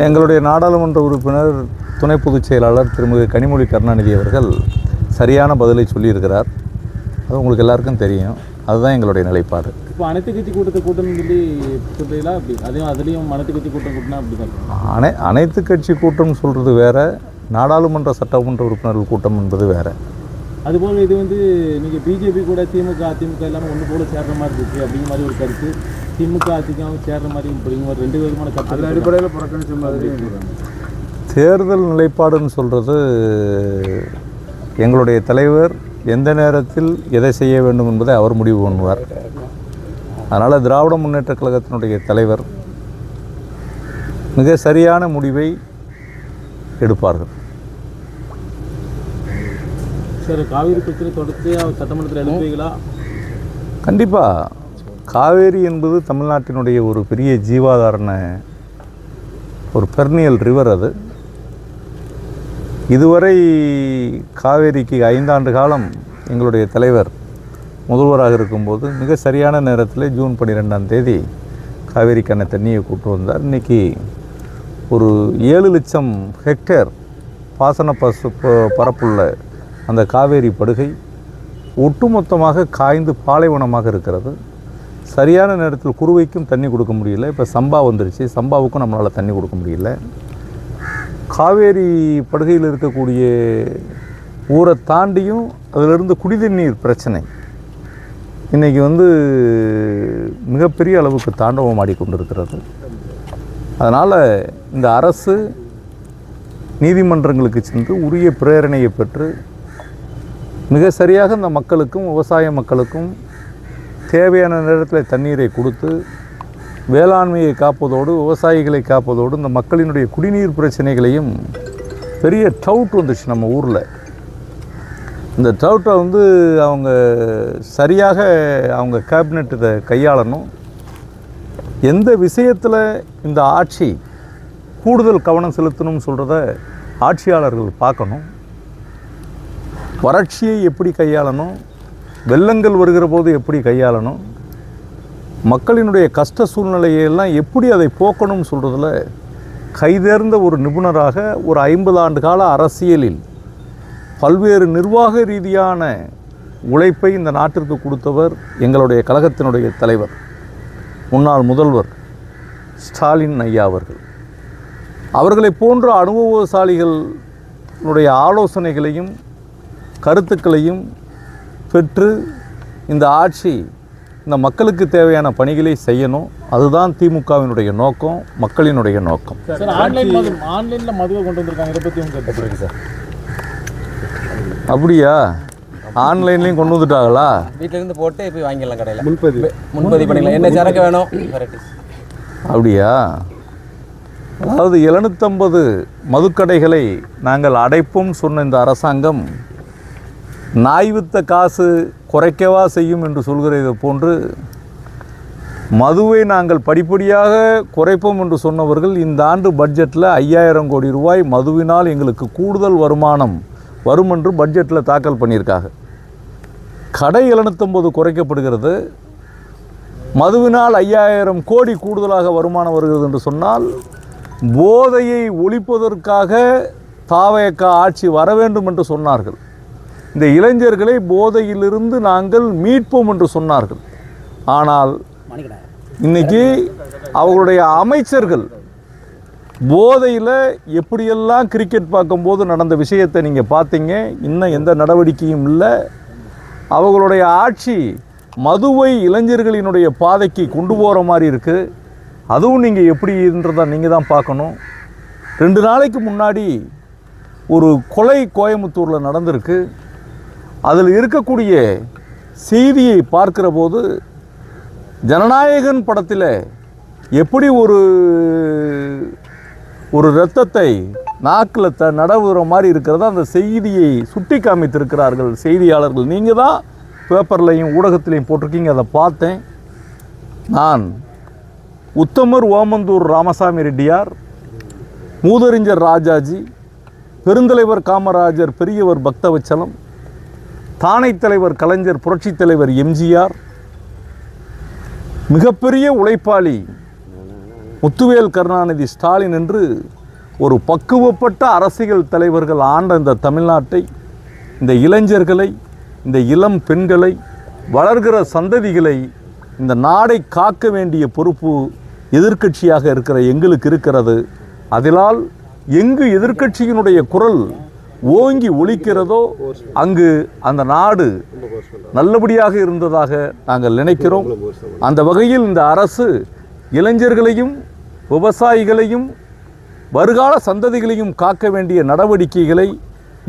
எங்களுடைய நாடாளுமன்ற உறுப்பினர் துணை பொதுச் செயலாளர் திருமதி கனிமொழி கருணாநிதி அவர்கள் சரியான பதிலை சொல்லியிருக்கிறார். அது உங்களுக்கு எல்லாருக்கும் தெரியும். அதுதான் எங்களுடைய நிலைப்பாடு. இப்போ அனைத்து கட்சி கூட்டத்தை கூட்டணும் சொல்லி சொல்றீங்களா? அப்படி அதுலேயும் அனைத்து கட்சி கூட்டம் கூட்டினா அப்படி தான். அனைத்து கட்சி கூட்டம் சொல்கிறது வேறு, நாடாளுமன்ற சட்டமன்ற உறுப்பினர்கள் கூட்டம் என்பது வேறு. அதுபோல் இது நீங்கள் பிஜேபி கூட திமுக அதிமுக எல்லாமே ஒன்று போல சேர்ற மாதிரி இருக்குது அப்படிங்கிற மாதிரி ஒரு கருத்து. திமுக அதிமுக சேர்ற மாதிரி அப்படிங்கிற ஒரு 2 விதமான கருத்து அடிப்படையில் புறக்கணிச்ச மாதிரி. தேர்தல் நிலைப்பாடுன்னு சொல்கிறது எங்களுடைய தலைவர் எந்த நேரத்தில் எதை செய்ய வேண்டும் என்பதை அவர் முடிவு பண்ணுவார். அதனால் திராவிட முன்னேற்றக் கழகத்தினுடைய தலைவர் மிக சரியான முடிவை எடுப்பார்கள். சார், காவிரி பிரச்சனை தொடர்ச்சியாக சட்டமன்றத்தில் எழுப்புவீங்களா? கண்டிப்பாக. காவேரி என்பது தமிழ்நாட்டினுடைய ஒரு பெரிய ஜீவாதாரண ஒரு பெர்னியல் ரிவர். அது இதுவரை காவேரிக்கு 5 ஆண்டு காலம் எங்களுடைய தலைவர் முதல்வராக இருக்கும்போது மிக சரியான நேரத்தில் ஜூன் 12ஆம் தேதி காவேரிக்கான தண்ணியை கூட்டு வந்தார். இன்றைக்கி ஒரு 7 லட்சம் ஹெக்டேர் பாசன பரப்புள்ள அந்த காவேரி படுகை ஒட்டுமொத்தமாக காய்ந்து பாலைவனமாக இருக்கிறது. சரியான நேரத்தில் குறுவைக்கும் தண்ணி கொடுக்க முடியல. இப்போ சம்பா வந்துருச்சு, சம்பாவுக்கும் நம்மளால் தண்ணி கொடுக்க முடியல. காவேரி படுகையில் இருக்கக்கூடிய ஊரை தாண்டியும் அதிலிருந்து குடிநீர் பிரச்சனை இன்றைக்கி மிகப்பெரிய அளவுக்கு தாண்டவம் ஆடிக்கொண்டிருக்கிறது. அதனால் இந்த அரசு நீதிமன்றங்களுக்கு சென்று உரிய பிரேரணையை பெற்று மிக சரியாக இந்த மக்களுக்கும் விவசாய மக்களுக்கும் தேவையான நேரத்தில் தண்ணீரை கொடுத்து வேளாண்மையை காப்பதோடு விவசாயிகளை காப்பதோடு இந்த மக்களினுடைய குடிநீர் பிரச்சனைகளையும் பெரிய டவுட் வந்துச்சு நம்ம ஊரில். இந்த டவுட்டை அவங்க சரியாக அவங்க கேபினெட் இதை கையாளணும். எந்த விஷயத்தில் இந்த ஆட்சி கூடுதல் கவனம் செலுத்தணும்னு சொல்கிறத ஆட்சியாளர்கள் பார்க்கணும். வறட்சியை எப்படி கையாளணும், வெள்ளங்கள் வருகிற போது எப்படி கையாளணும், மக்களினுடைய கஷ்ட சூழ்நிலையெல்லாம் எப்படி அதை போக்கணும்னு சொல்கிறதுல கைதேர்ந்த ஒரு நிபுணராக ஒரு 50 ஆண்டு கால அரசியலில் பல்வேறு நிர்வாக ரீதியான உழைப்பை இந்த நாட்டிற்கு கொடுத்தவர் எங்களுடைய கழகத்தினுடைய தலைவர் முன்னாள் முதல்வர் ஸ்டாலின் ஐயா அவர்கள். அவர்களை போன்ற அனுபவசாலிகளுடைய ஆலோசனைகளையும் கருத்துக்களையும் பெற்று இந்த ஆட்சி இந்த மக்களுக்கு தேவையான பணிகளை செய்யணும். அதுதான் திமுகவினுடைய நோக்கம், மக்களினுடைய நோக்கம். சார், ஆன்லைனில் மதுவை கொண்டு வந்திருக்காங்க, இதை பற்றி உங்களுக்கு கருத்து சார்? அப்படியா? ஆன்லைன்லேயும் கொண்டு வந்துட்டாங்களா? வீட்டிலேருந்து போட்டு போய் வாங்கிடலாம், கடையில் முன்பதிவு பண்ணிக்கலாம். என்ன சரக்கு வேணும்? அப்படியா? அதாவது 750 மதுக்கடைகளை நாங்கள் அடைப்போம் சொன்ன இந்த அரசாங்கம் நாய் வித்த காசு குறைக்கவா செய்யும் என்று சொல்கிறதை போன்று மதுவை நாங்கள் படிப்படியாக குறைப்போம் என்று சொன்னவர்கள் இந்த ஆண்டு பட்ஜெட்டில் 5000 கோடி ரூபாய் மதுவினால் எங்களுக்கு கூடுதல் வருமானம் வரும் என்று பட்ஜெட்டில் தாக்கல் பண்ணியிருக்காங்க. கடை 750 குறைக்கப்படுகிறது, மதுவினால் 5000 கோடி கூடுதலாக வருமானம் வருகிறது என்று சொன்னால் போதையை ஒழிப்பதற்காக தாவேக ஆட்சி வர வேண்டும் என்று சொன்னார்கள். இந்த இளைஞர்களை போதையிலிருந்து நாங்கள் மீட்போம் என்று சொன்னார்கள். ஆனால் இன்னைக்கு அவர்களுடைய அமைச்சர்கள் போதையில் எப்படியெல்லாம் கிரிக்கெட் பார்க்கும்போது நடந்த விஷயத்தை நீங்கள் பார்த்தீங்க. இன்னும் எந்த நடவடிக்கையும் இல்லை. அவர்களுடைய ஆட்சி மதுவை இளைஞர்களினுடைய பாதைக்கு கொண்டு போகிற மாதிரி இருக்குது. அதுவும் நீங்கள் எப்படின்றதை நீங்கள் தான் பார்க்கணும். 2 நாளைக்கு முன்னாடி ஒரு கொலை கோயம்புத்தூரில் நடந்திருக்கு. அதில் இருக்கக்கூடிய செய்தியை பார்க்கிற போது ஜனநாயகன் படத்தில் எப்படி ஒரு இரத்தத்தை நாக்கில் நடவுற மாதிரி இருக்கிறதா அந்த செய்தியை சுட்டி காமித்திருக்கிறார்கள் செய்தியாளர்கள். நீங்கள் தான் பேப்பர்லையும் ஊடகத்திலையும் போட்டிருக்கீங்க, அதை பார்த்தேன். நான் உத்தமர் ஓமந்தூர் ராமசாமி ரெட்டியார், மூதறிஞர் ராஜாஜி, பெருந்தலைவர் காமராஜர், பெரியவர் பக்தவச்சலம், தானை தலைவர் கலைஞர், புரட்சித் தலைவர் எம்ஜிஆர், மிகப்பெரிய உழைப்பாளி முத்துவேல் கருணாநிதி ஸ்டாலின் என்று ஒரு பக்குவப்பட்ட அரசியல் தலைவர்கள் ஆண்ட இந்த தமிழ்நாட்டை, இந்த இளைஞர்களை, இந்த இளம் பெண்களை, வளர்கிற சந்ததிகளை, இந்த நாடை காக்க வேண்டிய பொறுப்பு எதிர்க்கட்சியாக இருக்கிற எங்களுக்கு இருக்கிறது. அதனால் எங்கு எதிர்க்கட்சியினுடைய குரல் ஓங்கி ஒலிக்கிறதோ அங்கு அந்த நாடு நல்லபடியாக இருந்ததாக நாங்கள் நினைக்கிறோம். அந்த வகையில் இந்த அரசு இளைஞர்களையும் விவசாயிகளையும் வருகால சந்ததிகளையும் காக்க வேண்டிய நடவடிக்கைகளை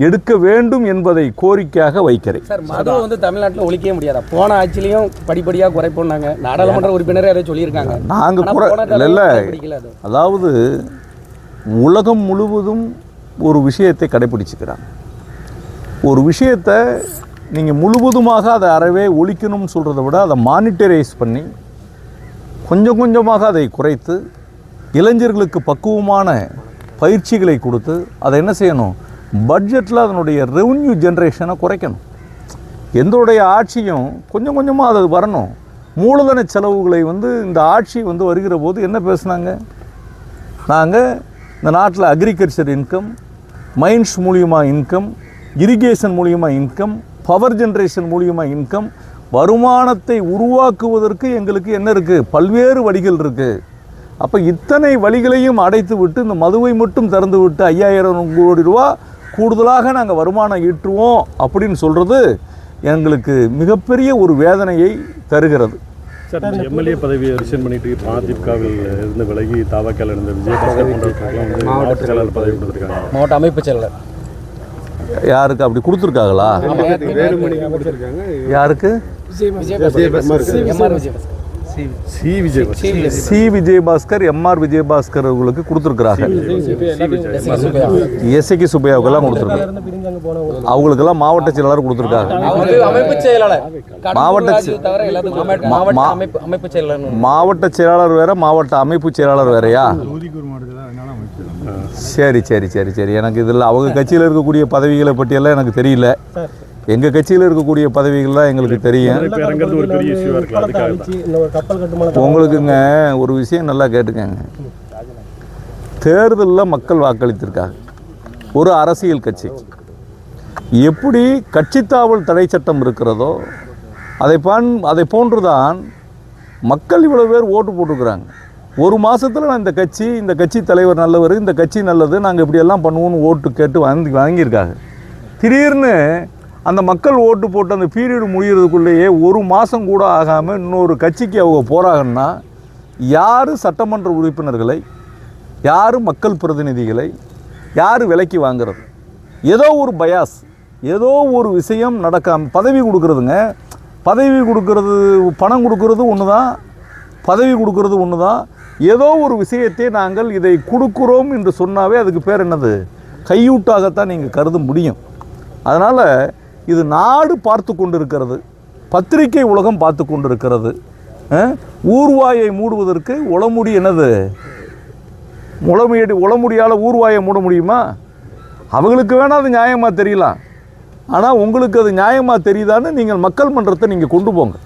எடுக்க வேண்டும் என்பதை கோரிக்கையாக வைக்கிறேன். சார், மதுவை வந்து தமிழ்நாட்டில் ஒழிக்கவே முடியாதா? போன ஆட்சிலையும் படிப்படியாக குறைப்போம்னாங்க, நாடாளுமன்ற உறுப்பினரே அதை சொல்லியிருக்காங்க. நாங்கள் இல்லை, அதாவது உலகம் முழுவதும் ஒரு விஷயத்தை கடைபிடிச்சுக்கிறாங்க. ஒரு விஷயத்தை நீங்கள் முழுவதுமாக அதை அறவே ஒழிக்கணும்னு சொல்கிறத விட அதை மானிட்டரைஸ் பண்ணி கொஞ்சம் கொஞ்சமாக அதை குறைத்து இளைஞர்களுக்கு பக்குவமான பயிற்சிகளை கொடுத்து அதை என்ன செய்யணும், பட்ஜெட்டில் அதனுடைய ரெவன்யூ ஜென்ரேஷனை குறைக்கணும். எந்தோடைய ஆட்சியும் கொஞ்சம் கொஞ்சமாக அது வரணும். மூலதன செலவுகளை இந்த ஆட்சி வருகிற போது என்ன பேசுனாங்க, நாங்கள் இந்த நாட்டில் அக்ரிகல்ச்சர் இன்கம், மைன்ஸ் மூலியமாக இன்கம், இரிகேஷன் மூலியமாக இன்கம், பவர் ஜென்ரேஷன் மூலியமாக இன்கம், வருமானத்தை உருவாக்குவதற்கு எங்களுக்கு என்ன இருக்குது, பல்வேறு வழிகள் இருக்குது. அப்போ இத்தனை வழிகளையும் அடைத்து விட்டு இந்த மதுவை மட்டும் திறந்து விட்டு 5000 கோடி ரூபா கூடுதலாக நாங்கள் வருமானம் ஈட்டுவோம் அப்படின்னு சொல்கிறது எங்களுக்கு மிகப்பெரிய ஒரு வேதனையை தருகிறது. சார், எம்எல்ஏ பதவியை ரிசைன் பண்ணிட்டு அதிமுகவில் இருந்து விலகி தாவக்கால இருந்த விஜயபாஸ்கர் போன்றவர்களுக்கு மாவட்ட செயலாளர் பதவி கொடுத்துருக்காங்க. மாவட்ட அமைப்பு செயலர் யாருக்கு அப்படி கொடுத்துருக்காங்களா? யாருக்கு? சி விஜயபாஸ்கர், எம்ஆர் விஜயபாஸ்கர் அவர்களுக்கு கொடுத்துருக்குறாங்க. எஸ்ஐக்கு சுப்பையாவுக்கெல்லாம் கொடுத்துருக்காங்க. அவங்களுக்கெல்லாம் மாவட்ட செயலாளர் கொடுத்துருக்காங்க. மாவட்ட செயலாளர் வேற, மாவட்ட அமைப்பு செயலாளர் வேறையா? சரி சரி சரி சரி எனக்கு இதில் அவங்க கட்சியில் இருக்கக்கூடிய பதவிகளை பற்றியெல்லாம் எனக்கு தெரியல. எங்கள் கட்சியில் இருக்கக்கூடிய பதவிகள் தான் எங்களுக்கு தெரியும். உங்களுக்குங்க ஒரு விஷயம் நல்லா கேட்டுக்கங்க. தேர்தலில் மக்கள் வாக்களித்திருக்காங்க ஒரு அரசியல் கட்சி. எப்படி கட்சித்தாவல் தடை சட்டம் இருக்கிறதோ அதை போன்றுதான் மக்கள் இவ்வளோ பேர் ஓட்டு போட்டுருக்குறாங்க. ஒரு மாதத்தில் நான் இந்த கட்சி தலைவர் நல்லவர், இந்த கட்சி நல்லது, நாங்கள் இப்படியெல்லாம் பண்ணுவோன்னு ஓட்டு கேட்டு வாங்கியிருக்காங்க. திடீர்னு அந்த மக்கள் ஓட்டு போட்டு அந்த பீரியடு முடிகிறதுக்குள்ளேயே ஒரு மாதம் கூட ஆகாமல் இன்னொரு கட்சிக்கு அவங்க போகிறாங்கன்னா யார் சட்டமன்ற உறுப்பினர்களை, யார் மக்கள் பிரதிநிதிகளை, யார் விலைக்கு வாங்கிறது? ஏதோ ஒரு பயாஸ், ஏதோ ஒரு விஷயம் நடக்காமல் பதவி கொடுக்குறதுங்க. பதவி கொடுக்கறது, பணம் கொடுக்கறது ஒன்று தான், பதவி கொடுக்கறது ஒன்று தான். ஏதோ ஒரு விஷயத்தை நாங்கள் இதை கொடுக்குறோம் என்று சொன்னாவே அதுக்கு பேர் என்னது, கையூட்டாகத்தான் நீங்கள் கருத முடியும். அதனால் இது நாடு பார்த்து கொண்டு இருக்கிறது, பத்திரிகை உலகம் பார்த்து கொண்டு இருக்கிறது. ஊர்வாயை மூடுவதற்கு உளமுடி என்னது, உளமுடியால் ஊர்வாயை மூட முடியுமா? அவங்களுக்கு வேணால் அது நியாயமாக தெரியலாம். ஆனால் உங்களுக்கு அது நியாயமாக தெரியுதான்னு நீங்கள் மக்கள் மன்றத்தை நீங்கள் கொண்டு போங்க.